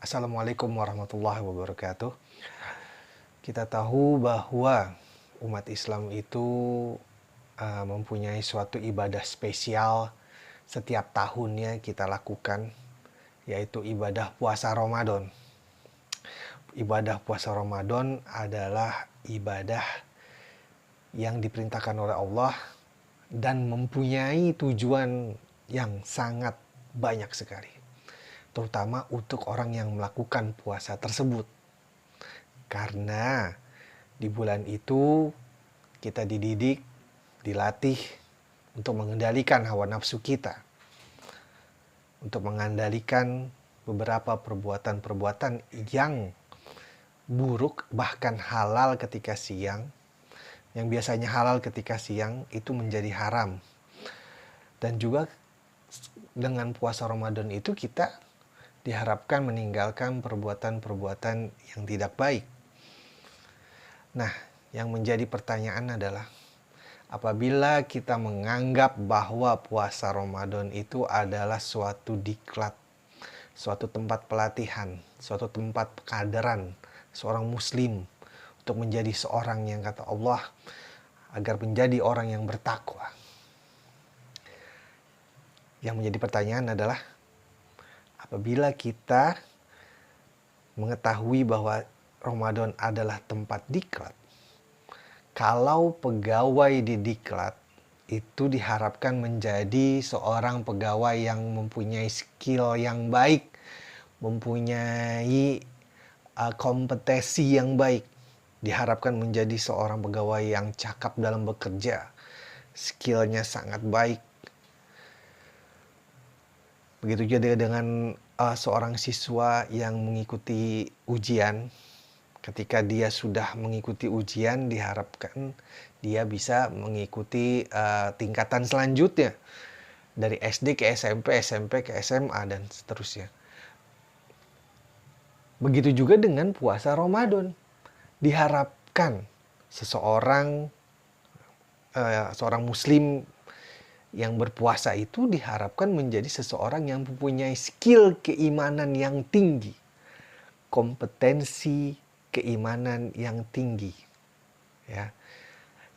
Assalamualaikum warahmatullahi wabarakatuh. Kita tahu bahwa umat Islam itu mempunyai suatu ibadah spesial setiap tahunnya kita lakukan, yaitu ibadah puasa Ramadan. Ibadah puasa Ramadan adalah ibadah yang diperintahkan oleh Allah dan mempunyai tujuan yang sangat banyak sekali, terutama untuk orang yang melakukan puasa tersebut. Karena di bulan itu kita dididik, dilatih untuk mengendalikan hawa nafsu kita, untuk mengendalikan beberapa perbuatan-perbuatan yang buruk, bahkan halal ketika siang. Yang biasanya halal ketika siang itu menjadi haram. Dan juga dengan puasa Ramadan itu kita diharapkan meninggalkan perbuatan-perbuatan yang tidak baik. Nah, yang menjadi pertanyaan adalah apabila kita menganggap bahwa puasa Ramadan itu adalah suatu diklat, suatu tempat pelatihan, suatu tempat kehadiran seorang muslim untuk menjadi seorang yang kata Allah agar menjadi orang yang bertakwa. Yang menjadi pertanyaan adalah apabila kita mengetahui bahwa Ramadan adalah tempat diklat, kalau pegawai di diklat itu diharapkan menjadi seorang pegawai yang mempunyai skill yang baik, mempunyai kompetensi yang baik, diharapkan menjadi seorang pegawai yang cakap dalam bekerja, skillnya sangat baik. Begitu juga dengan seorang siswa yang mengikuti ujian. Ketika dia sudah mengikuti ujian, diharapkan dia bisa mengikuti tingkatan selanjutnya. Dari SD ke SMP, SMP ke SMA, dan seterusnya. Begitu juga dengan puasa Ramadan. Diharapkan seorang muslim yang berpuasa itu diharapkan menjadi seseorang yang mempunyai skill keimanan yang tinggi, kompetensi keimanan yang tinggi, ya,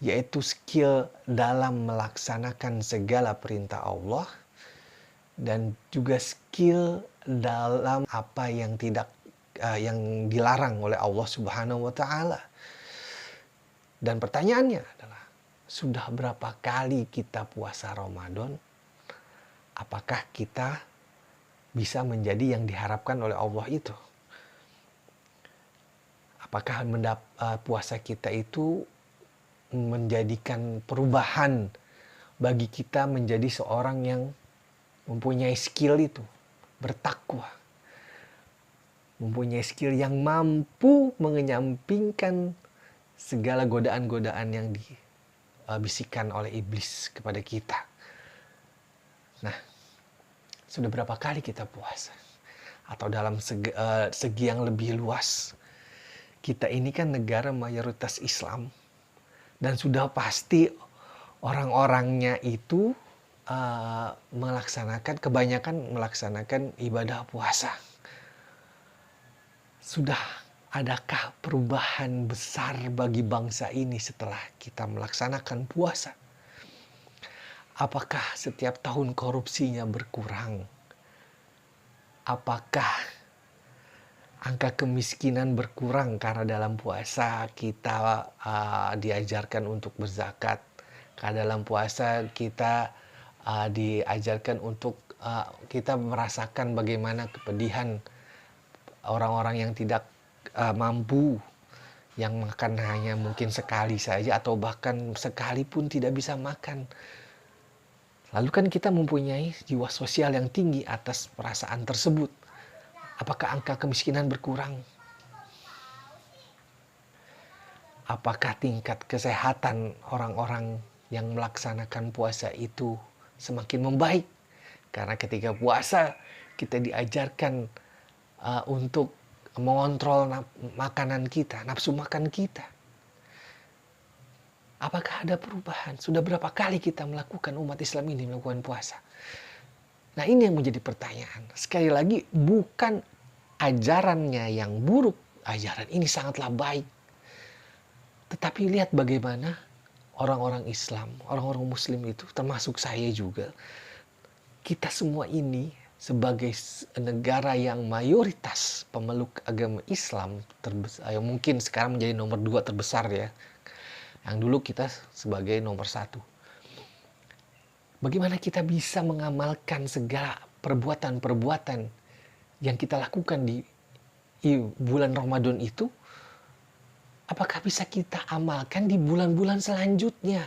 yaitu skill dalam melaksanakan segala perintah Allah dan juga skill dalam apa yang yang dilarang oleh Allah Subhanahu wa taala. Dan pertanyaannya adalah, sudah berapa kali kita puasa Ramadan? Apakah kita bisa menjadi yang diharapkan oleh Allah itu? Apakah puasa kita itu menjadikan perubahan bagi kita menjadi seorang yang mempunyai skill itu, bertakwa, mempunyai skill yang mampu mengenyampingkan segala godaan-godaan yang bisikan oleh iblis kepada kita. Nah, sudah berapa kali kita puasa? Atau dalam segi yang lebih luas, kita ini kan negara mayoritas Islam, dan sudah pasti orang-orangnya itu kebanyakan melaksanakan ibadah puasa. Sudah adakah perubahan besar bagi bangsa ini setelah kita melaksanakan puasa? Apakah setiap tahun korupsinya berkurang? Apakah angka kemiskinan berkurang karena dalam puasa kita diajarkan untuk berzakat? Karena dalam puasa kita diajarkan untuk kita merasakan bagaimana kepedihan orang-orang yang tidak mampu, yang makan hanya mungkin sekali saja atau bahkan sekalipun tidak bisa makan. Lalu kan kita mempunyai jiwa sosial yang tinggi atas perasaan tersebut. Apakah angka kemiskinan berkurang? Apakah tingkat kesehatan orang-orang yang melaksanakan puasa itu semakin membaik? Karena ketika puasa kita diajarkan untuk mengontrol makanan kita, nafsu makan kita. Apakah ada perubahan? Sudah berapa kali kita melakukan, umat Islam ini melakukan puasa? Nah, ini yang menjadi pertanyaan. Sekali lagi, bukan ajarannya yang buruk, ajaran ini sangatlah baik. Tetapi lihat bagaimana orang-orang Islam, orang-orang Muslim itu, termasuk saya juga, kita semua ini sebagai negara yang mayoritas pemeluk agama Islam terbesar, mungkin sekarang menjadi nomor 2 terbesar ya. Yang dulu kita sebagai nomor 1. Bagaimana kita bisa mengamalkan segala perbuatan-perbuatan yang kita lakukan di bulan Ramadan itu, apakah bisa kita amalkan di bulan-bulan selanjutnya?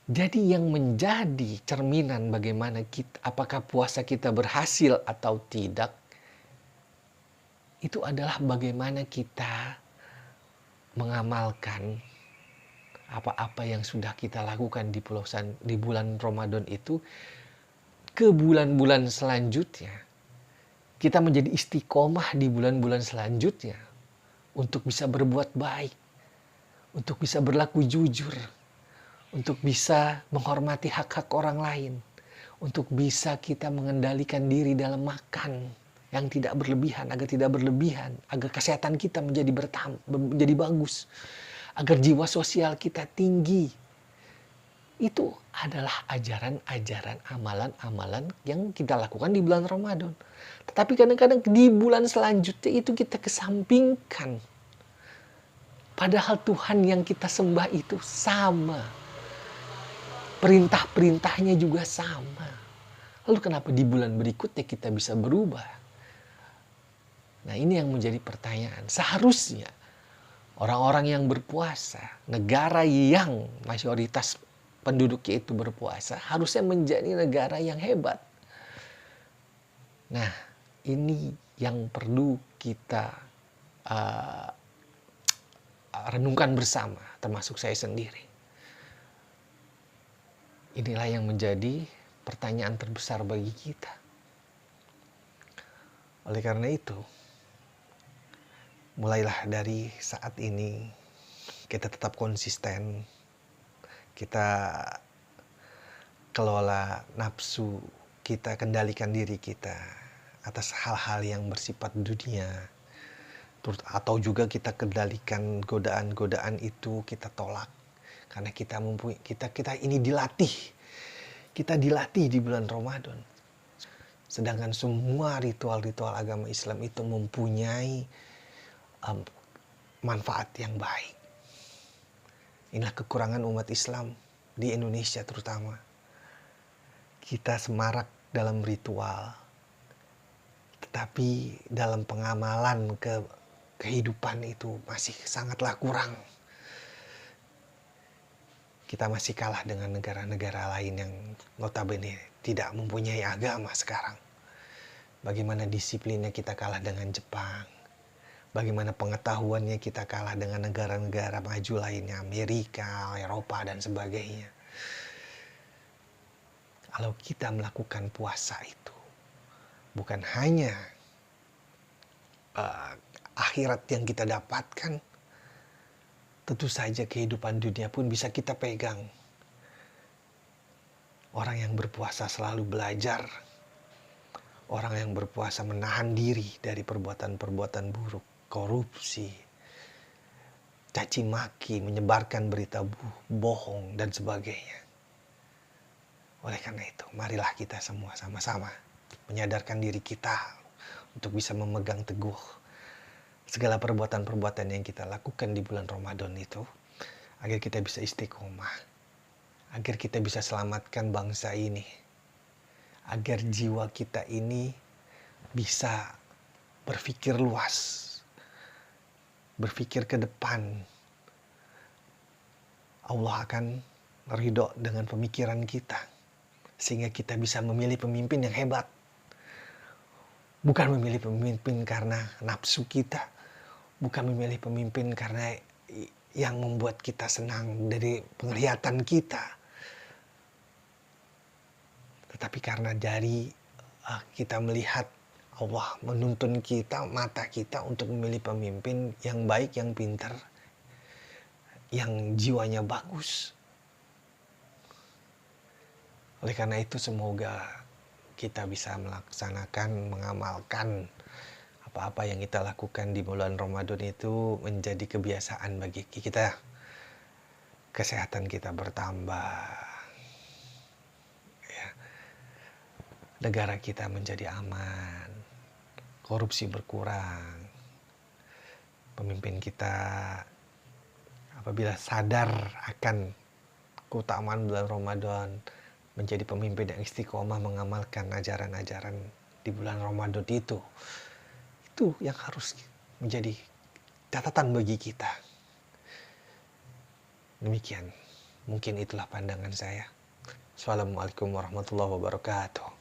Jadi yang menjadi cerminan bagaimana kita, apakah puasa kita berhasil atau tidak, itu adalah bagaimana kita mengamalkan apa-apa yang sudah kita lakukan di bulan Ramadan itu ke bulan-bulan selanjutnya. Kita menjadi istiqomah di bulan-bulan selanjutnya untuk bisa berbuat baik, untuk bisa berlaku jujur, untuk bisa menghormati hak-hak orang lain, untuk bisa kita mengendalikan diri dalam makan yang tidak berlebihan, agar kesehatan kita menjadi bagus, agar jiwa sosial kita tinggi. Itu adalah ajaran-ajaran, amalan-amalan yang kita lakukan di bulan Ramadan. Tetapi kadang-kadang di bulan selanjutnya itu kita kesampingkan. Padahal Tuhan yang kita sembah itu sama. Perintah-perintahnya juga sama. Lalu kenapa di bulan berikutnya kita bisa berubah? Nah, ini yang menjadi pertanyaan. Seharusnya orang-orang yang berpuasa, negara yang mayoritas penduduknya itu berpuasa, harusnya menjadi negara yang hebat. Nah, ini yang perlu kita renungkan bersama, termasuk saya sendiri. Inilah yang menjadi pertanyaan terbesar bagi kita. Oleh karena itu, mulailah dari saat ini kita tetap konsisten. Kita kelola nafsu, kita kendalikan diri kita atas hal-hal yang bersifat dunia. Atau juga kita kendalikan godaan-godaan itu, kita tolak. Karena kita ini dilatih. Kita dilatih di bulan Ramadan. Sedangkan semua ritual-ritual agama Islam itu mempunyai manfaat yang baik. Inilah kekurangan umat Islam di Indonesia terutama. Kita semarak dalam ritual, tetapi dalam pengamalan kehidupan itu masih sangatlah kurang. Kita masih kalah dengan negara-negara lain yang notabene tidak mempunyai agama sekarang. Bagaimana disiplinnya kita kalah dengan Jepang. Bagaimana pengetahuannya kita kalah dengan negara-negara maju lainnya, Amerika, Eropa, dan sebagainya. Kalau kita melakukan puasa itu, bukan hanya akhirat yang kita dapatkan, tentu saja kehidupan dunia pun bisa kita pegang. Orang yang berpuasa selalu belajar. Orang yang berpuasa menahan diri dari perbuatan-perbuatan buruk, korupsi, caci maki, menyebarkan berita bohong, dan sebagainya. Oleh karena itu, marilah kita semua sama-sama menyadarkan diri kita untuk bisa memegang teguh segala perbuatan-perbuatan yang kita lakukan di bulan Ramadan itu, agar kita bisa istiqomah, agar kita bisa selamatkan bangsa ini, agar jiwa kita ini bisa berpikir luas, berpikir ke depan. Allah akan ridho dengan pemikiran kita, sehingga kita bisa memilih pemimpin yang hebat. Bukan memilih pemimpin karena nafsu kita, bukan memilih pemimpin karena yang membuat kita senang dari penglihatan kita, tetapi karena dari kita melihat Allah menuntun kita, mata kita untuk memilih pemimpin yang baik, yang pintar, yang jiwanya bagus. Oleh karena itu semoga kita bisa melaksanakan, mengamalkan apa-apa yang kita lakukan di bulan Ramadan itu menjadi kebiasaan bagi kita. Kesehatan kita bertambah, ya. Negara kita menjadi aman, korupsi berkurang. Pemimpin kita apabila sadar akan keutamaan bulan Ramadan, menjadi pemimpin yang istiqomah mengamalkan ajaran-ajaran di bulan Ramadan itu yang harus menjadi catatan bagi kita. Demikian, mungkin itulah pandangan saya. Assalamualaikum warahmatullahi wabarakatuh.